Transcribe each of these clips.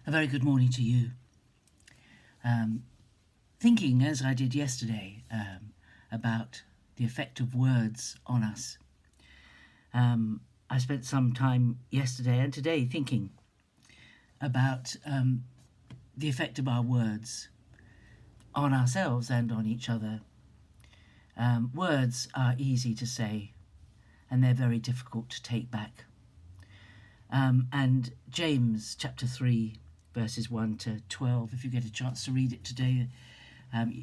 A very good morning to you. Thinking, as I did yesterday, about the effect of words on us, I spent some time yesterday and today thinking about the effect of our words on ourselves and on each other. Words are easy to say, and they're very difficult to take back. And James chapter 3, verses 1 to 12, if you get a chance to read it today,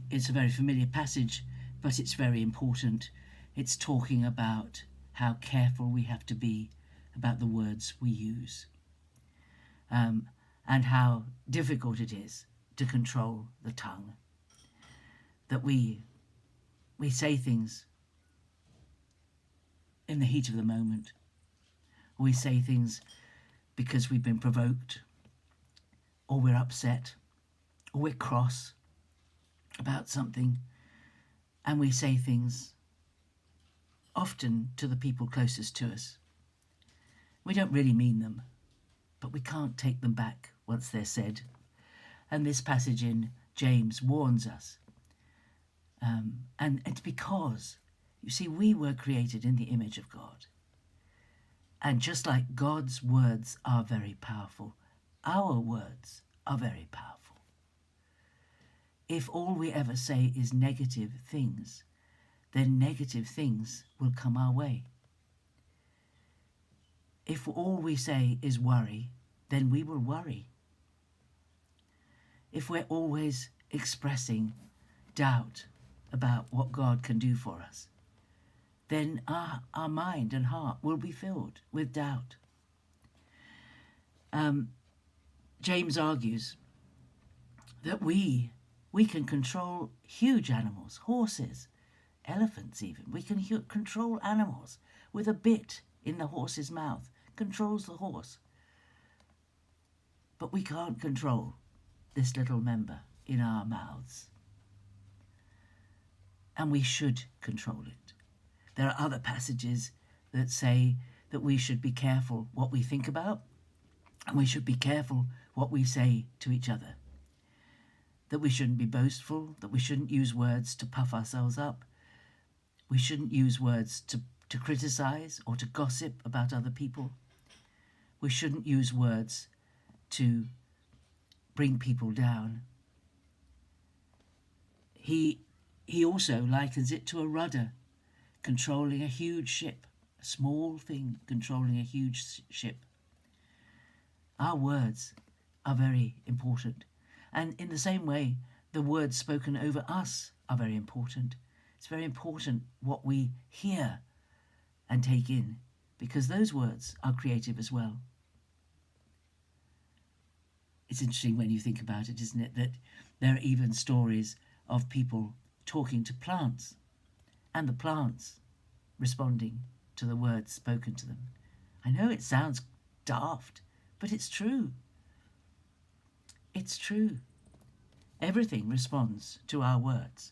it's a very familiar passage, but it's very important. It's talking about how careful we have to be about the words we use, and how difficult it is to control the tongue. That we say things in the heat of the moment. We say things because we've been provoked, or we're upset, or we're cross about something, and we say things often to the people closest to us. We don't really mean them, but we can't take them back once they're said. And this passage in James warns us. And it's because, you see, we were created in the image of God. And just like God's words are very powerful, our words are very powerful. If all we ever say is negative things, then negative things will come our way. If all we say is worry, then we will worry. If we're always expressing doubt about what God can do for us, then our mind and heart will be filled with doubt. James argues that we can control huge animals, horses, elephants even. We can control animals with a bit in the horse's mouth, controls the horse. But we can't control this little member in our mouths. And we should control it. There are other passages that say that we should be careful what we think about, and we should be careful what we say to each other. That we shouldn't be boastful, that we shouldn't use words to puff ourselves up. We shouldn't use words to criticize or to gossip about other people. We shouldn't use words to bring people down. He also likens it to a rudder controlling a huge ship, a small thing controlling a huge ship. Our words are very important. And in the same way, the words spoken over us are very important. It's very important what we hear and take in, because those words are creative as well. It's interesting when you think about it, isn't it, that there are even stories of people talking to plants and the plants responding to the words spoken to them. I know it sounds daft, but it's true. It's true. Everything responds to our words.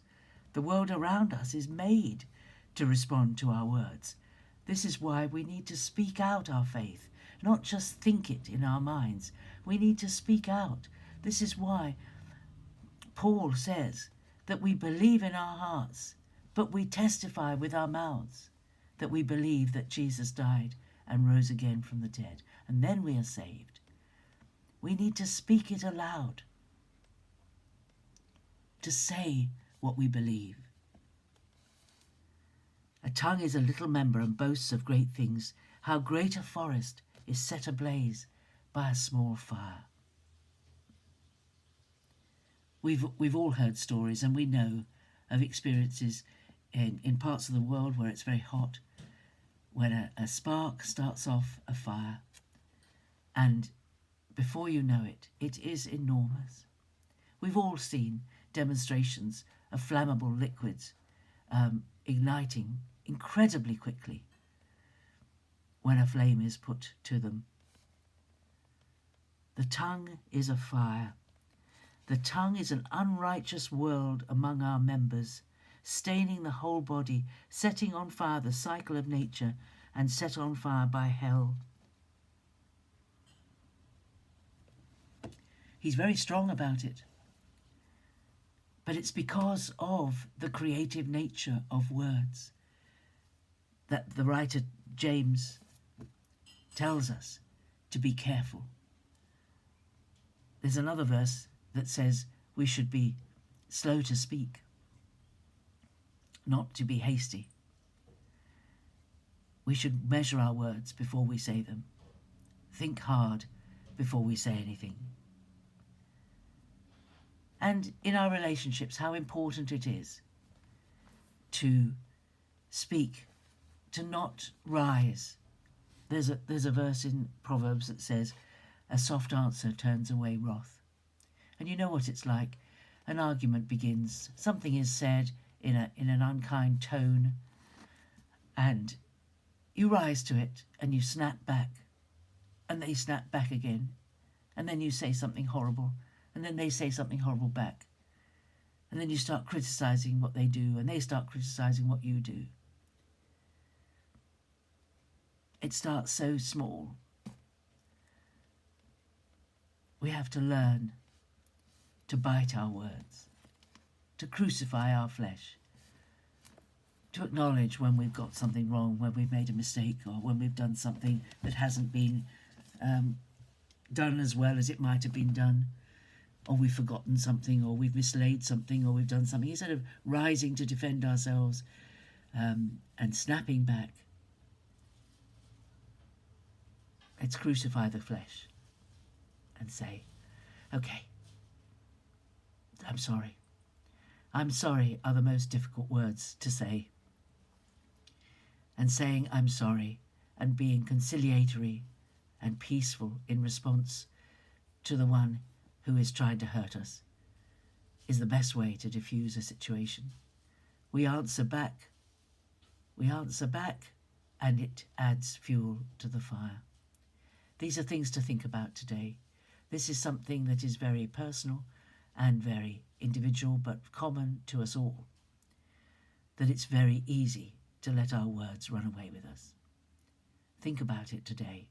The world around us is made to respond to our words. This is why we need to speak out our faith, not just think it in our minds. We need to speak out. This is why Paul says that we believe in our hearts, but we testify with our mouths that we believe that Jesus died and rose again from the dead, and then we are saved. We need to speak it aloud, to say what we believe. A tongue is a little member and boasts of great things. How great a forest is set ablaze by a small fire. We've all heard stories, and we know of experiences in parts of the world where it's very hot, when a spark starts off a fire, and before you know it, it is enormous. We've all seen demonstrations of flammable liquids igniting incredibly quickly when a flame is put to them. The tongue is a fire. The tongue is an unrighteous world among our members, staining the whole body, setting on fire the cycle of nature, and set on fire by hell. He's very strong about it. But it's because of the creative nature of words that the writer James tells us to be careful. There's another verse that says we should be slow to speak, not to be hasty. We should measure our words before we say them. Think hard before we say anything. And in our relationships, how important it is to speak, to not rise. There's a verse in Proverbs that says, a soft answer turns away wrath. And you know what it's like. An argument begins, something is said in an unkind tone, and you rise to it and you snap back, and they snap back again, and then you say something horrible, and then they say something horrible back, and then you start criticizing what they do, and they start criticizing what you do. It starts so small. We have to learn to bite our words, to crucify our flesh, to acknowledge when we've got something wrong, when we've made a mistake, or when we've done something that hasn't been done as well as it might have been done, or we've forgotten something, or we've mislaid something, or we've done something. Instead of rising to defend ourselves and snapping back, let's crucify the flesh and say, okay, I'm sorry. I'm sorry are the most difficult words to say. And saying I'm sorry and being conciliatory and peaceful in response to the one who is trying to hurt us is the best way to diffuse a situation. We answer back. We answer back, and it adds fuel to the fire. These are things to think about today. This is something that is very personal and very individual, but common to us all. That it's very easy to let our words run away with us. Think about it today.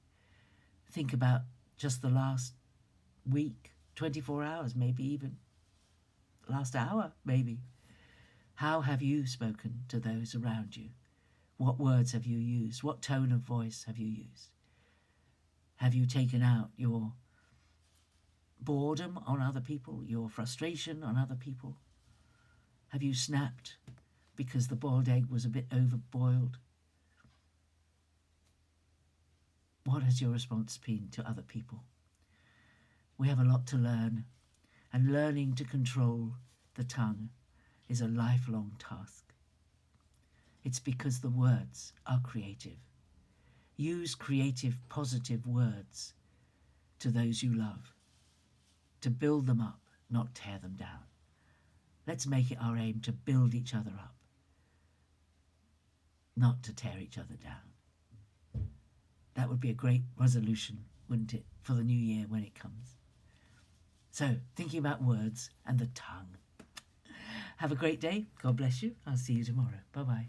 Think about just the last week, 24 hours, maybe even last hour, maybe. How have you spoken to those around you? What words have you used? What tone of voice have you used? Have you taken out your boredom on other people, your frustration on other people? Have you snapped because the boiled egg was a bit overboiled? What has your response been to other people? We have a lot to learn, and learning to control the tongue is a lifelong task. It's because the words are creative. Use creative, positive words to those you love, to build them up, not tear them down. Let's make it our aim to build each other up, not to tear each other down. That would be a great resolution, wouldn't it, for the new year when it comes. So, thinking about words and the tongue. Have a great day. God bless you. I'll see you tomorrow. Bye-bye.